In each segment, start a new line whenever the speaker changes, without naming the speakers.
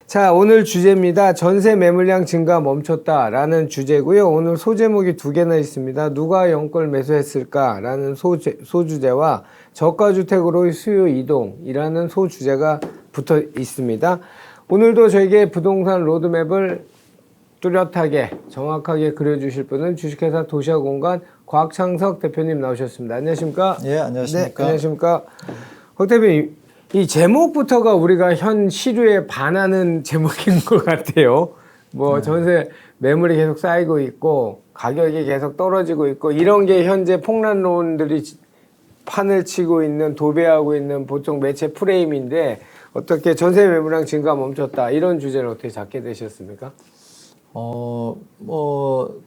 자, 오늘 주제입니다. 전세 매물량 증가 멈췄다 라는 주제고요. 오늘 소제목이 두 개나 있습니다. 누가 영걸 매수했을까 라는 소주제와 저가주택으로의 수요 이동이라는 소주제가 붙어 있습니다. 오늘도 저에게 부동산 로드맵을 뚜렷하게 정확하게 그려주실 분은 주식회사 도시화공간 곽창석 대표님 나오셨습니다. 안녕하십니까?
예, 안녕하십니까?
네, 안녕하십니까? 곽 대표님, 이 제목부터가 우리가 현 시류에 반하는 제목인 것 같아요. 뭐 전세 매물이 계속 쌓이고 있고 가격이 계속 떨어지고 있고 이런 게 현재 폭락론들이 판을 치고 있는, 도배하고 있는 보통 매체 프레임인데 어떻게 전세 매물량 증가 멈췄다 이런 주제를 어떻게 잡게 되셨습니까?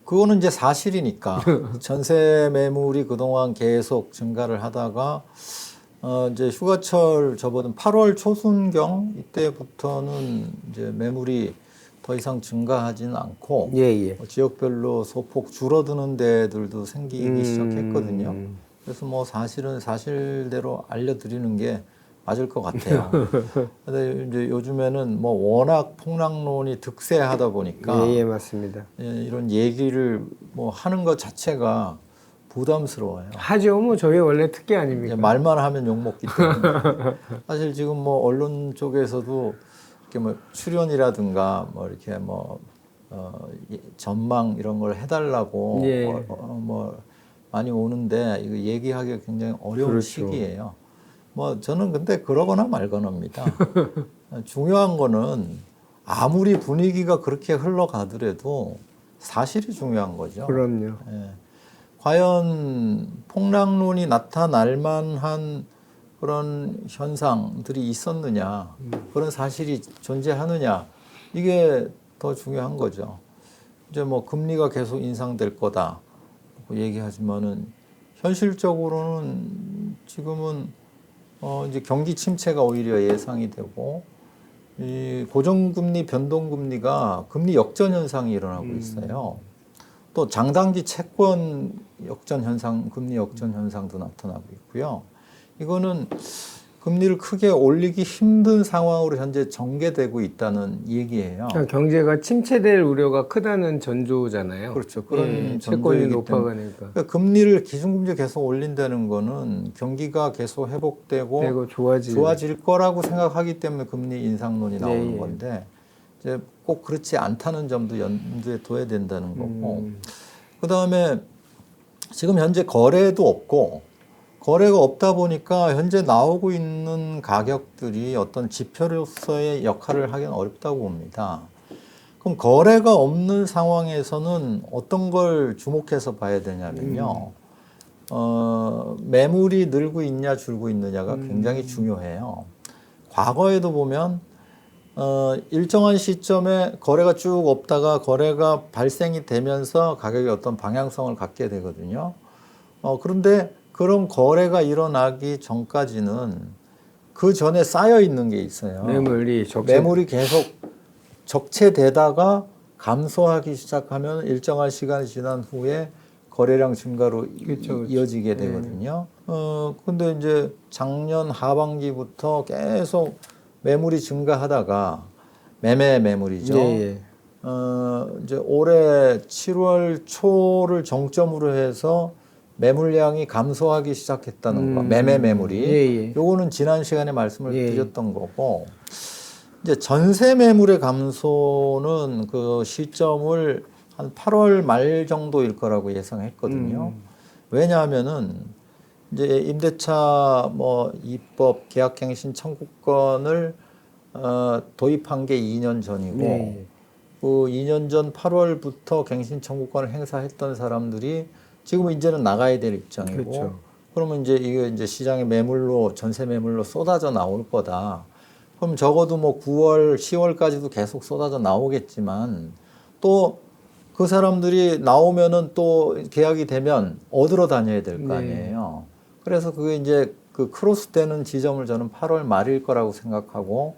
그거는 이제 사실이니까 전세 매물이 그동안 계속 증가를 하다가 이제 휴가철 접어든 8월 초순경 이때부터는 이제 매물이 더 이상 증가하지는 않고 지역별로 소폭 줄어드는 데들도 생기기 시작했거든요. 그래서 뭐 사실은 사실대로 알려드리는 게 맞을 것 같아요. 근데 이제 요즘에는 뭐 워낙 폭락론이 득세하다 보니까
맞습니다.
이런 얘기를 뭐 하는 것 자체가 부담스러워요.
하죠. 뭐 저희 원래 특기 아닙니까?
말만 하면 욕먹기 때문에. 사실 지금 뭐 언론 쪽에서도 이렇게 뭐 출연이라든가 뭐 이렇게 뭐 전망 이런 걸 해달라고 뭐 많이 오는데 이거 얘기하기가 굉장히 어려운 시기예요. 뭐 저는 근데 그러거나 말거나입니다. 중요한 거는 아무리 분위기가 그렇게 흘러가더라도 사실이 중요한 거죠.
그럼요.
예. 과연 폭락론이 나타날 만한 그런 현상들이 있었느냐, 그런 사실이 존재하느냐, 이게 더 중요한 거죠. 이제 뭐 금리가 계속 인상될 거다 얘기하지만은 현실적으로는 지금은 이제 경기 침체가 오히려 예상이 되고 이 고정금리, 변동금리가 금리 역전 현상이 일어나고 있어요. 또 장단기 채권 역전 현상, 금리 역전 현상도 나타나고 있고요. 이거는 금리를 크게 올리기 힘든 상황으로 현재 전개되고 있다는 얘기예요.
그러니까 경제가 침체될 우려가 크다는 전조잖아요.
그렇죠. 그런
채권이 높아가니까.
그러니까 금리를 기준금리 계속 올린다는 거는 경기가 계속 회복되고 좋아질 거라고 생각하기 때문에 금리 인상론이 나오는 건데 이제 꼭 그렇지 않다는 점도 염두에 둬야 된다는 거고. 그다음에 지금 현재 거래도 없고 거래가 없다 보니까 현재 나오고 있는 가격들이 어떤 지표로서의 역할을 하기는 어렵다고 봅니다. 그럼 거래가 없는 상황에서는 어떤 걸 주목해서 봐야 되냐면요. 매물이 늘고 있냐 줄고 있느냐가 굉장히 중요해요. 과거에도 보면 일정한 시점에 거래가 쭉 없다가 거래가 발생이 되면서 가격이 어떤 방향성을 갖게 되거든요. 그런데 그런 거래가 일어나기 전까지는 그 전에 쌓여 있는 게 있어요. 매물이 계속 적체되다가 감소하기 시작하면 일정한 시간이 지난 후에 거래량 증가로 이어지게 되거든요. 근데 이제 작년 하반기부터 계속 매물이 증가하다가 매물이죠. 이제 올해 7월 초를 정점으로 해서 매물량이 감소하기 시작했다는 거, 매물이. 요거는 지난 시간에 말씀을 드렸던 거고, 이제 전세 매물의 감소는 그 시점을 한 8월 말 정도일 거라고 예상했거든요. 왜냐하면은 이제 임대차 뭐 입법 계약갱신 청구권을 도입한 게 2년 전이고, 그 2년 전 8월부터 갱신 청구권을 행사했던 사람들이 지금은 이제는 나가야 될 입장이고, 그러면 이제 이게 이제 시장의 매물로 전세 매물로 쏟아져 나올 거다. 그럼 적어도 뭐 9월, 10월까지도 계속 쏟아져 나오겠지만 또 그 사람들이 나오면은 또 계약이 되면 얻으러 다녀야 될 거 아니에요. 그래서 그게 이제 그 크로스되는 지점을 저는 8월 말일 거라고 생각하고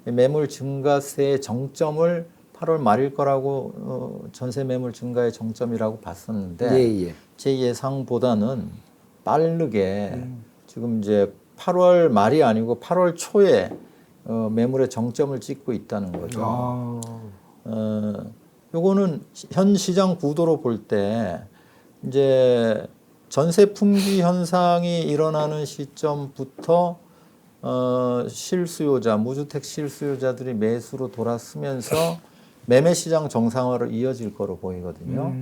매물 증가세의 정점을 8월 말일 거라고 전세 매물 증가의 정점이라고 봤었는데 제 예상보다는 빠르게 지금 이제 8월 말이 아니고 8월 초에 매물의 정점을 찍고 있다는 거죠. 요거는 현 시장 구도로 볼 때 이제 전세 품귀 현상이 일어나는 시점부터 실수요자, 무주택 실수요자들이 매수로 돌아서면서 매매 시장 정상화로 이어질 거로 보이거든요.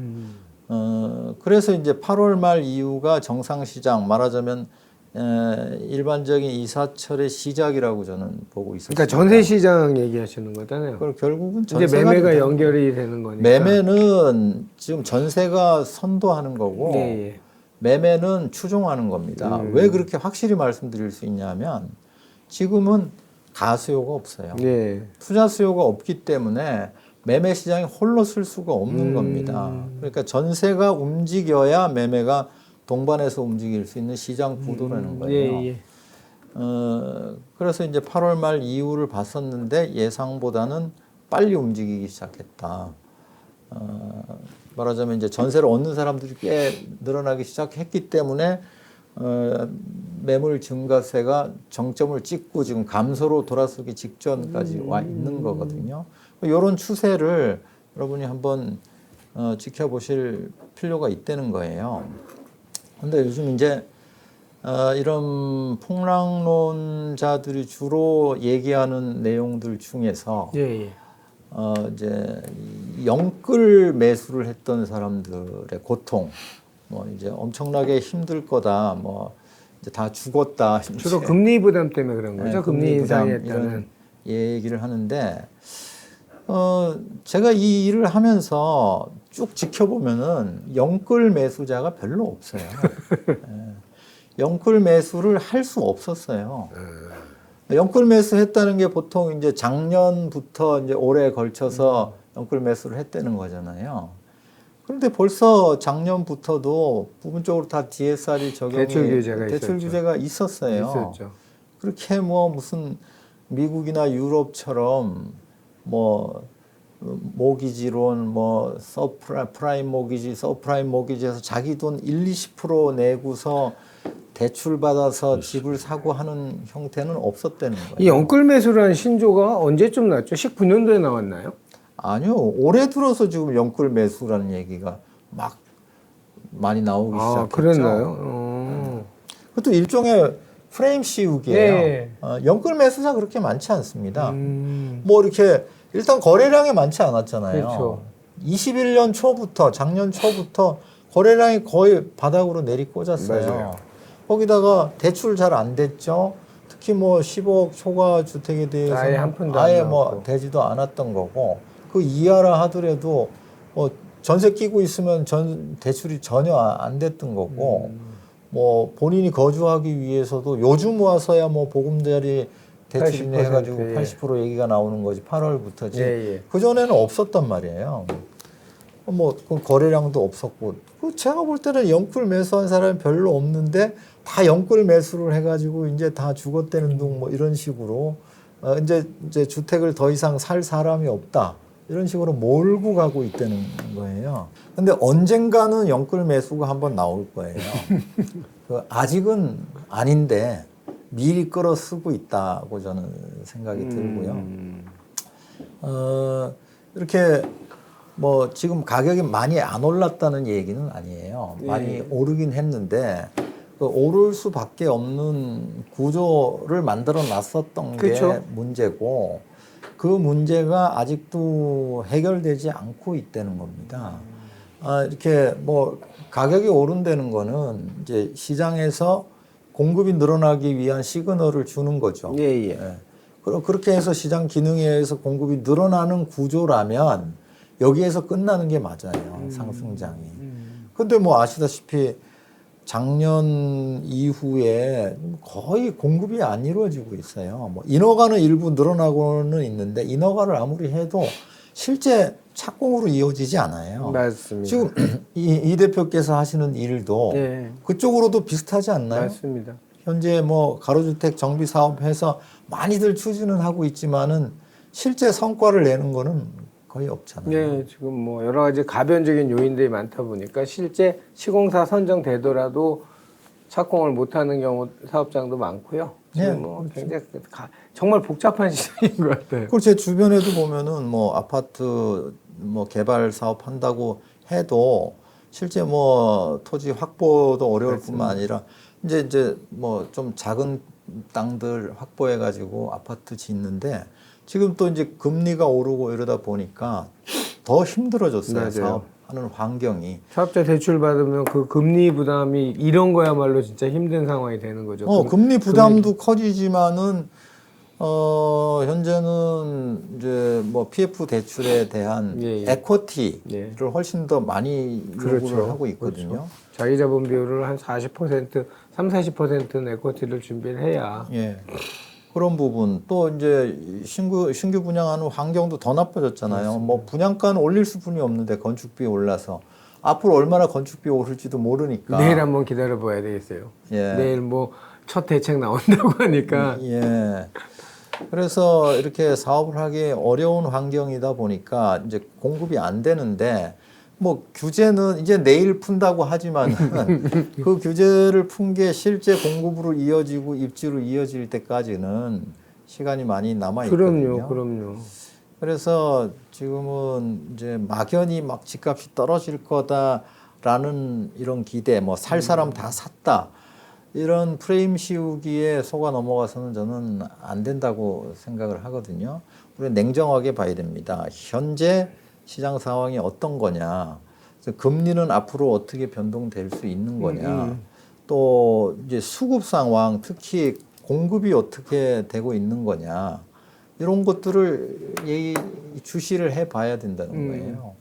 그래서 이제 8월 말 이후가 정상 시장, 말하자면 일반적인 이사철의 시작이라고 저는 보고 있습니다.
그러니까 전세 시장 얘기하시는 거잖아요.
그럼 결국은
이제 매매가 연결이 되는 거니까.
매매는 지금 전세가 선도하는 거고 매매는 추종하는 겁니다. 왜 그렇게 확실히 말씀드릴 수 있냐면 지금은 가수요가 없어요. 투자 수요가 없기 때문에 매매 시장이 홀로 쓸 수가 없는 겁니다. 그러니까 전세가 움직여야 매매가 동반해서 움직일 수 있는 시장 구도라는 거예요. 그래서 이제 8월 말 이후를 봤었는데 예상보다는 빨리 움직이기 시작했다. 말하자면 이제 전세를 얻는 사람들이 꽤 늘어나기 시작했기 때문에 매물 증가세가 정점을 찍고 지금 감소로 돌아서기 직전까지 와 있는 거거든요. 이런 추세를 여러분이 한번 지켜보실 필요가 있다는 거예요. 근데 요즘 이제 이런 폭락론자들이 주로 얘기하는 내용들 중에서 이제 영끌 매수를 했던 사람들의 고통, 뭐 이제 엄청나게 힘들 거다, 뭐 이제 다 죽었다.
주로 금리 부담 때문에 그런 거죠. 금리 인상에 따른
얘기를 하는데 제가 이 일을 하면서 쭉 지켜보면은 영끌 매수자가 별로 없어요. 영끌 매수를 할 수 없었어요. 영끌 매수했다는 게 보통 이제 작년부터 이제 올해 걸쳐서 영끌 매수를 했다는 거잖아요. 그런데 벌써 작년부터도 부분적으로 다 DSR이 적용이 대출 규제가 있었어요. 그렇게 뭐 무슨 미국이나 유럽처럼 뭐 모기지론, 뭐 서프라임 모기지, 서프라임 모기지에서 자기 돈 1, 20% 내고서 대출 받아서 집을 사고 하는 형태는 없었다는 거예요.
이 영끌 매수라는 신조가 언제쯤 나왔죠? 19년도에 나왔나요?
아니요. 올해 들어서 지금 영끌 매수라는 얘기가 막 많이 나오기 시작했죠.
그랬나요?
그것도 일종의 프레임 씌우기예요. 영끌 매수자 그렇게 많지 않습니다. 뭐 이렇게 일단 거래량이 많지 않았잖아요. 21년 초부터, 작년 초부터 거래량이 거의 바닥으로 내리꽂았어요. 거기다가 대출 잘 안 됐죠. 특히 뭐 10억 초과 주택에 대해서 아예 뭐 되지도 않았던 거고, 그 이하라 하더라도 뭐 전세 끼고 있으면 대출이 전혀 안 됐던 거고, 뭐 본인이 거주하기 위해서도 요즘 와서야 뭐 보금자리 대출이네 해가지고 80% 얘기가 나오는 거지. 8월부터지. 그전에는 없었단 말이에요. 뭐 거래량도 없었고, 제가 볼 때는 영끌 매수한 사람이 별로 없는데 다 영끌 매수를 해가지고 이제 다 죽었다는 둥 뭐 이런 식으로 이제 주택을 더 이상 살 사람이 없다 이런 식으로 몰고 가고 있다는 거예요. 근데 언젠가는 영끌 매수가 한번 나올 거예요. 아직은 아닌데 미리 끌어 쓰고 있다고 저는 생각이 들고요. 이렇게 뭐 지금 가격이 많이 안 올랐다는 얘기는 아니에요. 많이 오르긴 했는데 그 오를 수밖에 없는 구조를 만들어 놨었던 게 문제고, 그 문제가 아직도 해결되지 않고 있다는 겁니다. 이렇게 뭐 가격이 오른다는 거는 이제 시장에서 공급이 늘어나기 위한 시그널을 주는 거죠. 그렇게 해서 시장 기능에 의해서 공급이 늘어나는 구조라면 여기에서 끝나는 게 맞아요. 상승장이. 근데 뭐 아시다시피 작년 이후에 거의 공급이 안 이루어지고 있어요. 뭐 인허가는 일부 늘어나고는 있는데 인허가를 아무리 해도 실제 착공으로 이어지지 않아요.
맞습니다.
지금 이 대표께서 하시는 일도
네.
그쪽으로도 비슷하지 않나요?
맞습니다.
현재 뭐 가로주택 정비 사업해서 많이들 추진은 하고 있지만은 실제 성과를 내는 거는 거의 없잖아요.
네, 지금 뭐 여러 가지 가변적인 요인들이 많다 보니까 실제 시공사 선정되더라도 착공을 못하는 경우 사업장도 많고요. 지금
네,
뭐 굉장히 정말 복잡한 시장인 것 같아요.
그리고 제 주변에도 보면은 뭐 아파트 뭐 개발 사업 한다고 해도 실제 뭐 토지 확보도 어려울 뿐만 아니라 이제 뭐 좀 작은 땅들 확보해 가지고 아파트 짓는데 지금 또 이제 금리가 오르고 이러다 보니까 더 힘들어졌어요.
맞아요.
사업하는 환경이.
사업자 대출 받으면 그 금리 부담이 이런 거야말로 진짜 힘든 상황이 되는 거죠.
금리 부담도 커지지만은 현재는 이제 뭐 PF 대출에 대한 에쿼티를 훨씬 더 많이 요구를 하고 있거든요.
그렇죠. 자기 자본 비율을 한 40%, 30-40%는 에쿼티를 준비를 해야.
예. 그런 부분 또 이제 신규 분양하는 환경도 더 나빠졌잖아요.
그렇습니다.
뭐 분양가는 올릴 수뿐이 없는데 건축비 올라서 앞으로 얼마나 건축비 오를지도 모르니까
내일 한번 기다려 봐야 되겠어요.
예.
내일 뭐 첫 대책 나온다고 하니까.
예. 그래서 이렇게 사업을 하기 어려운 환경이다 보니까 이제 공급이 안 되는데 뭐 규제는 이제 내일 푼다고 하지만 그 규제를 푼 게 실제 공급으로 이어지고 입주로 이어질 때까지는 시간이 많이 남아 있거든요.
그럼요.
그래서 지금은 이제 막연히 막 집값이 떨어질 거다라는 이런 기대, 뭐 살 사람 다 샀다. 이런 프레임 씌우기에 속아 넘어가서는 저는 안 된다고 생각을 하거든요. 우리가 냉정하게 봐야 됩니다. 현재 시장 상황이 어떤 거냐, 금리는 앞으로 어떻게 변동될 수 있는 거냐, 또 이제 수급 상황, 특히 공급이 어떻게 되고 있는 거냐, 이런 것들을 주시를 해 봐야 된다는 거예요.